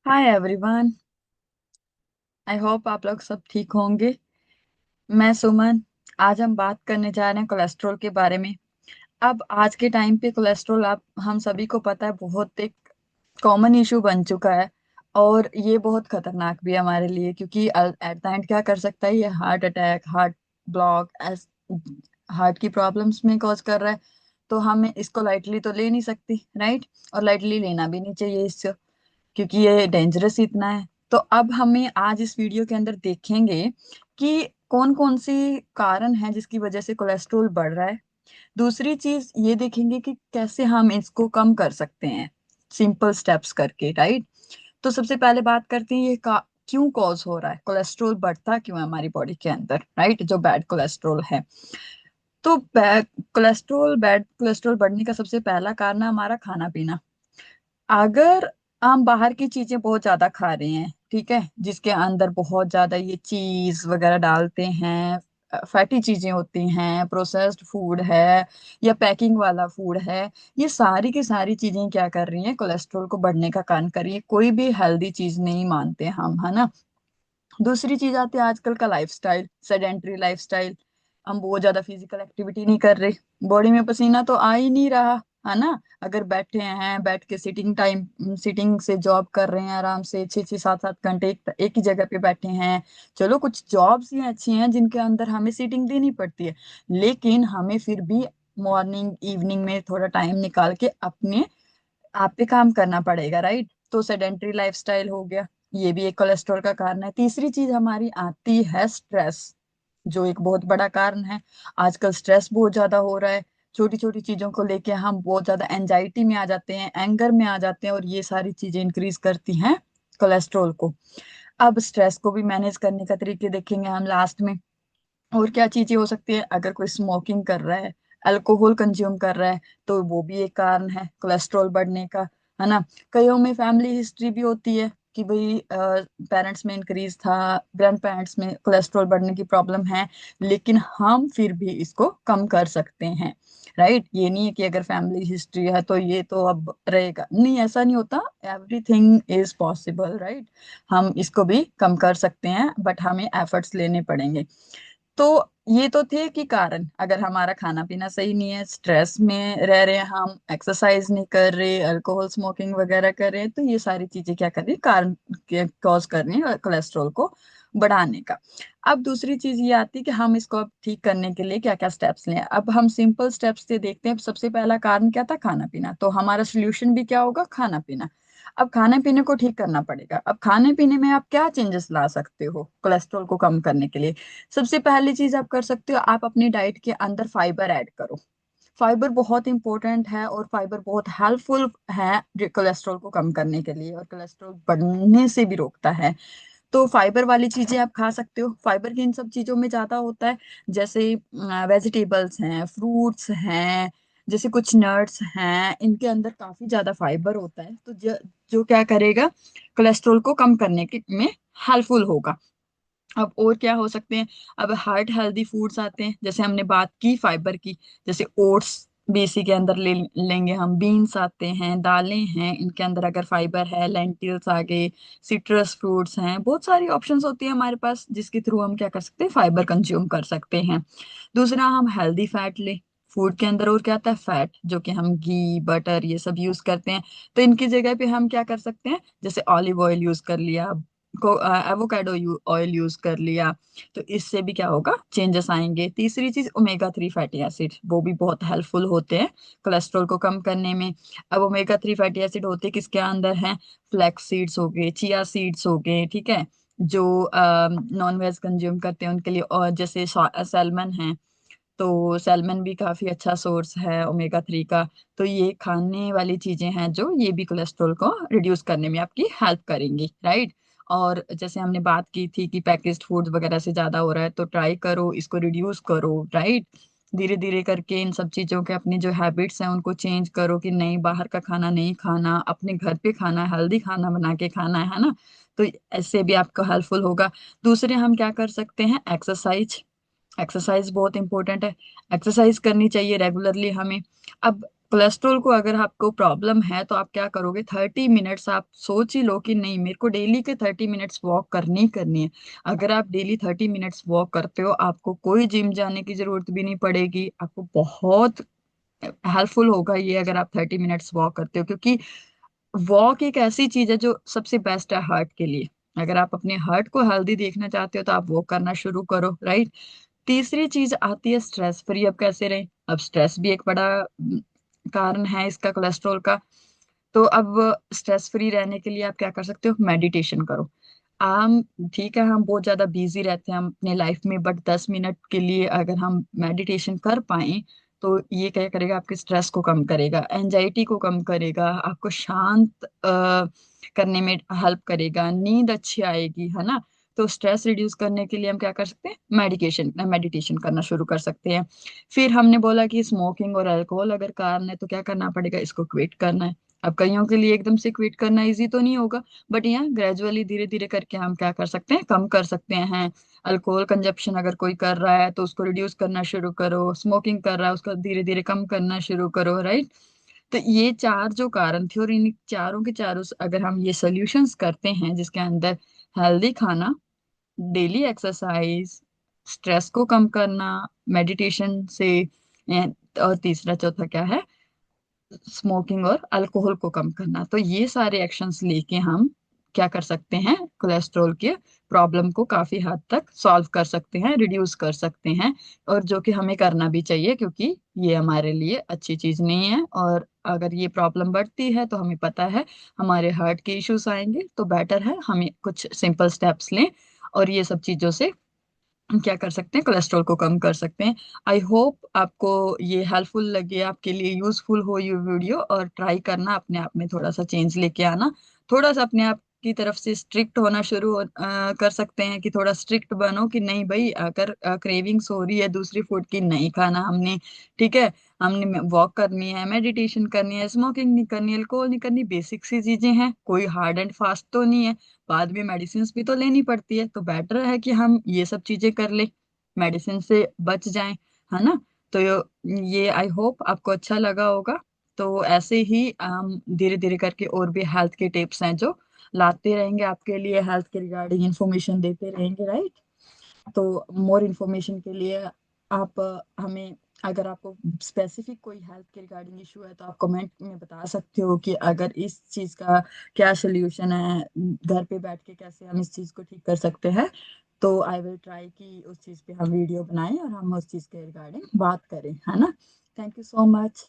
Hi everyone. I hope आप लोग सब ठीक होंगे। मैं सुमन। आज हम बात करने जा रहे हैं कोलेस्ट्रॉल के बारे में। अब आज के टाइम पे कोलेस्ट्रॉल आप हम सभी को पता है बहुत एक कॉमन इशू बन चुका है। और ये बहुत खतरनाक भी है हमारे लिए, क्योंकि एट द एंड क्या कर सकता है, ये heart attack, heart block, heart की प्रॉब्लम्स में कॉज कर रहा है। तो हम इसको लाइटली तो ले नहीं सकती, राइट। और लाइटली लेना भी नहीं चाहिए इससे, क्योंकि ये डेंजरस इतना है। तो अब हमें आज इस वीडियो के अंदर देखेंगे कि कौन कौन सी कारण है जिसकी वजह से कोलेस्ट्रॉल बढ़ रहा है। दूसरी चीज ये देखेंगे कि कैसे हम इसको कम कर सकते हैं, सिंपल स्टेप्स करके, राइट। तो सबसे पहले बात करते हैं क्यों कॉज हो रहा है, कोलेस्ट्रॉल बढ़ता क्यों है हमारी बॉडी के अंदर, राइट, जो बैड कोलेस्ट्रॉल है। तो बैड कोलेस्ट्रॉल बढ़ने का सबसे पहला कारण है हमारा खाना पीना। अगर हम बाहर की चीजें बहुत ज्यादा खा रहे हैं, ठीक है, जिसके अंदर बहुत ज्यादा ये चीज वगैरह डालते हैं, फैटी चीजें होती हैं, प्रोसेस्ड फूड है या पैकिंग वाला फूड है, ये सारी की सारी चीजें क्या कर रही हैं, कोलेस्ट्रॉल को बढ़ने का कारण कर रही है। कोई भी हेल्दी चीज नहीं मानते हम, है ना। दूसरी चीज आती है आजकल का लाइफस्टाइल, सेडेंटरी लाइफस्टाइल। हम बहुत ज्यादा फिजिकल एक्टिविटी नहीं कर रहे, बॉडी में पसीना तो आ ही नहीं रहा, है ना। अगर बैठे हैं, बैठ के सिटिंग से जॉब कर रहे हैं, आराम से 6 6 7 7 घंटे एक ही जगह पे बैठे हैं। चलो कुछ जॉब्स ही अच्छी हैं जिनके अंदर हमें सीटिंग देनी पड़ती है, लेकिन हमें फिर भी मॉर्निंग इवनिंग में थोड़ा टाइम निकाल के अपने आप पे काम करना पड़ेगा, राइट। तो सेडेंटरी लाइफस्टाइल हो गया, ये भी एक कोलेस्ट्रॉल का कारण है। तीसरी चीज हमारी आती है स्ट्रेस, जो एक बहुत बड़ा कारण है। आजकल स्ट्रेस बहुत ज्यादा हो रहा है, छोटी छोटी चीजों को लेके हम बहुत ज्यादा एंजाइटी में आ जाते हैं, एंगर में आ जाते हैं, और ये सारी चीजें इंक्रीज करती हैं कोलेस्ट्रॉल को। अब स्ट्रेस को भी मैनेज करने का तरीके देखेंगे हम लास्ट में। और क्या चीजें हो सकती है, अगर कोई स्मोकिंग कर रहा है, अल्कोहल कंज्यूम कर रहा है, तो वो भी एक कारण है कोलेस्ट्रॉल बढ़ने का, है ना। कईयों में फैमिली हिस्ट्री भी होती है कि भाई पेरेंट्स में इंक्रीज था, ग्रैंड पेरेंट्स में कोलेस्ट्रॉल बढ़ने की प्रॉब्लम है, लेकिन हम फिर भी इसको कम कर सकते हैं, राइट। ये नहीं है कि अगर फैमिली हिस्ट्री है तो ये तो अब रहेगा, नहीं, ऐसा नहीं होता। Everything is possible, right. हम इसको भी कम कर सकते हैं, बट हमें एफर्ट्स लेने पड़ेंगे। तो ये तो थे कि कारण, अगर हमारा खाना पीना सही नहीं है, स्ट्रेस में रह रहे हैं हम, एक्सरसाइज नहीं कर रहे, अल्कोहल स्मोकिंग वगैरह कर रहे हैं, तो ये सारी चीजें क्या कर रही है, कारण कॉज कर रही है कोलेस्ट्रॉल को बढ़ाने का। अब दूसरी चीज ये आती है कि हम इसको अब ठीक करने के लिए क्या क्या स्टेप्स लें। अब हम सिंपल स्टेप्स से देखते हैं। सबसे पहला कारण क्या था, खाना पीना। तो हमारा सोल्यूशन भी क्या होगा, खाना पीना। अब खाने पीने को ठीक करना पड़ेगा। अब खाने पीने में आप क्या चेंजेस ला सकते हो कोलेस्ट्रॉल को कम करने के लिए। सबसे पहली चीज आप कर सकते हो, आप अपनी डाइट के अंदर फाइबर ऐड करो। फाइबर बहुत इंपॉर्टेंट है, और फाइबर बहुत हेल्पफुल है कोलेस्ट्रॉल को कम करने के लिए, और कोलेस्ट्रॉल बढ़ने से भी रोकता है। तो फाइबर वाली चीजें आप खा सकते हो। फाइबर की इन सब चीजों में ज्यादा होता है, जैसे वेजिटेबल्स हैं, फ्रूट्स हैं, जैसे कुछ नट्स हैं, इनके अंदर काफी ज्यादा फाइबर होता है। तो जो क्या करेगा, कोलेस्ट्रॉल को कम करने के में हेल्पफुल होगा। अब और क्या हो सकते हैं, अब हार्ट हेल्दी फूड्स आते हैं, जैसे हमने बात की फाइबर की, जैसे ओट्स भी इसी के अंदर ले लेंगे हम, बीन्स आते हैं, दालें हैं, इनके अंदर अगर फाइबर है, लेंटिल्स आ गए, सिट्रस फ्रूट्स हैं, बहुत सारी ऑप्शंस होती है हमारे पास जिसके थ्रू हम क्या कर सकते हैं, फाइबर कंज्यूम कर सकते हैं। दूसरा, हम हेल्दी फैट ले फूड के अंदर। और क्या आता है, फैट, जो कि हम घी बटर ये सब यूज करते हैं। तो इनकी जगह पे हम क्या कर सकते हैं, जैसे ऑलिव ऑयल यूज कर लिया, को एवोकाडो ऑयल यूज कर लिया। तो इससे भी क्या होगा, चेंजेस आएंगे। तीसरी चीज, ओमेगा 3 फैटी एसिड, वो भी बहुत हेल्पफुल होते हैं कोलेस्ट्रॉल को कम करने में। अब ओमेगा 3 फैटी एसिड होते किसके अंदर हैं, फ्लैक्स सीड्स हो गए, चिया सीड्स हो गए, ठीक है। जो नॉन वेज कंज्यूम करते हैं उनके लिए, और जैसे सैल्मन है, तो सैल्मन भी काफी अच्छा सोर्स है ओमेगा 3 का। तो ये खाने वाली चीजें हैं जो ये भी कोलेस्ट्रॉल को रिड्यूस करने में आपकी हेल्प करेंगी, राइट। और जैसे हमने बात की थी कि पैकेज्ड फूड वगैरह से ज्यादा हो रहा है, तो ट्राई करो इसको रिड्यूस करो, राइट। धीरे धीरे करके इन सब चीजों के अपनी जो हैबिट्स हैं उनको चेंज करो, कि नहीं, बाहर का खाना नहीं खाना, अपने घर पे खाना, हेल्दी खाना बना के खाना है ना। तो ऐसे भी आपको हेल्पफुल होगा। दूसरे, हम क्या कर सकते हैं, एक्सरसाइज। एक्सरसाइज बहुत इंपॉर्टेंट है, एक्सरसाइज करनी चाहिए रेगुलरली हमें। अब कोलेस्ट्रॉल को अगर आपको प्रॉब्लम है तो आप क्या करोगे, 30 मिनट्स आप सोच ही लो कि नहीं मेरे को डेली के 30 मिनट्स वॉक करनी ही करनी है। अगर आप डेली 30 मिनट्स वॉक करते हो, आपको कोई जिम जाने की जरूरत भी नहीं पड़ेगी, आपको बहुत हेल्पफुल होगा ये अगर आप 30 मिनट्स वॉक करते हो, क्योंकि वॉक एक ऐसी चीज है जो सबसे बेस्ट है हार्ट के लिए। अगर आप अपने हार्ट को हेल्दी देखना चाहते हो तो आप वॉक करना शुरू करो, राइट। तीसरी चीज आती है स्ट्रेस फ्री। अब कैसे रहें, अब स्ट्रेस भी एक बड़ा कारण है इसका, कोलेस्ट्रॉल का। तो अब स्ट्रेस फ्री रहने के लिए आप क्या कर सकते हो, मेडिटेशन करो। हम ठीक है, हम बहुत ज्यादा बिजी रहते हैं हम अपने लाइफ में, बट 10 मिनट के लिए अगर हम मेडिटेशन कर पाए तो ये क्या करेगा, आपके स्ट्रेस को कम करेगा, एंजाइटी को कम करेगा, आपको शांत करने में हेल्प करेगा, नींद अच्छी आएगी, है ना। तो स्ट्रेस रिड्यूस करने के लिए हम क्या कर सकते हैं, मेडिटेशन करना शुरू कर सकते हैं। फिर हमने बोला कि स्मोकिंग और अल्कोहल अगर कारण है तो क्या करना पड़ेगा, इसको क्विट करना है। अब कईयों के लिए एकदम से क्विट करना इजी तो नहीं होगा, बट यहाँ ग्रेजुअली धीरे धीरे करके हम क्या कर सकते हैं, कम कर सकते हैं। अल्कोहल कंजप्शन अगर कोई कर रहा है तो उसको रिड्यूस करना शुरू करो, स्मोकिंग कर रहा है उसको धीरे धीरे कम करना शुरू करो, राइट। तो ये चार जो कारण थे और इन चारों के चारों अगर हम ये सोल्यूशंस करते हैं जिसके अंदर हेल्दी खाना, डेली एक्सरसाइज, स्ट्रेस को कम करना मेडिटेशन से, और तीसरा चौथा क्या है, स्मोकिंग और अल्कोहल को कम करना, तो ये सारे एक्शंस लेके हम क्या कर सकते हैं, कोलेस्ट्रॉल के प्रॉब्लम को काफी हद तक सॉल्व कर सकते हैं, रिड्यूस कर सकते हैं। और जो कि हमें करना भी चाहिए क्योंकि ये हमारे लिए अच्छी चीज नहीं है। और अगर ये प्रॉब्लम बढ़ती है तो हमें पता है हमारे हार्ट के इश्यूज आएंगे, तो बेटर है हमें कुछ सिंपल स्टेप्स लें और ये सब चीजों से क्या कर सकते हैं, कोलेस्ट्रॉल को कम कर सकते हैं। आई होप आपको ये हेल्पफुल लगे, आपके लिए यूजफुल हो ये वीडियो, और ट्राई करना अपने आप में थोड़ा सा चेंज लेके आना। थोड़ा सा अपने आप की तरफ से स्ट्रिक्ट होना कर सकते हैं कि थोड़ा स्ट्रिक्ट बनो कि नहीं भाई, अगर क्रेविंग्स हो रही है दूसरी फूड की, नहीं खाना हमने, ठीक है। हमने वॉक करनी है, मेडिटेशन करनी है, स्मोकिंग नहीं करनी, अल्कोहल नहीं करनी, बेसिक सी चीजें हैं, कोई हार्ड एंड फास्ट तो नहीं है। बाद में मेडिसिन भी तो लेनी पड़ती है, तो बेटर है कि हम ये सब चीजें कर ले, मेडिसिन से बच जाएं, है ना। तो ये आई होप आपको अच्छा लगा होगा। तो ऐसे ही हम धीरे धीरे करके और भी हेल्थ के टिप्स हैं जो लाते रहेंगे आपके लिए, हेल्थ के रिगार्डिंग इंफॉर्मेशन देते रहेंगे, राइट। तो मोर इन्फॉर्मेशन के लिए आप हमें, अगर आपको स्पेसिफिक कोई हेल्थ के रिगार्डिंग इशू है तो आप कमेंट में बता सकते हो कि अगर इस चीज़ का क्या सोल्यूशन है, घर पे बैठ के कैसे हम इस चीज़ को ठीक कर सकते हैं। तो आई विल ट्राई कि उस चीज़ पे हम वीडियो बनाएं और हम उस चीज़ के रिगार्डिंग बात करें, है ना। Thank you so much.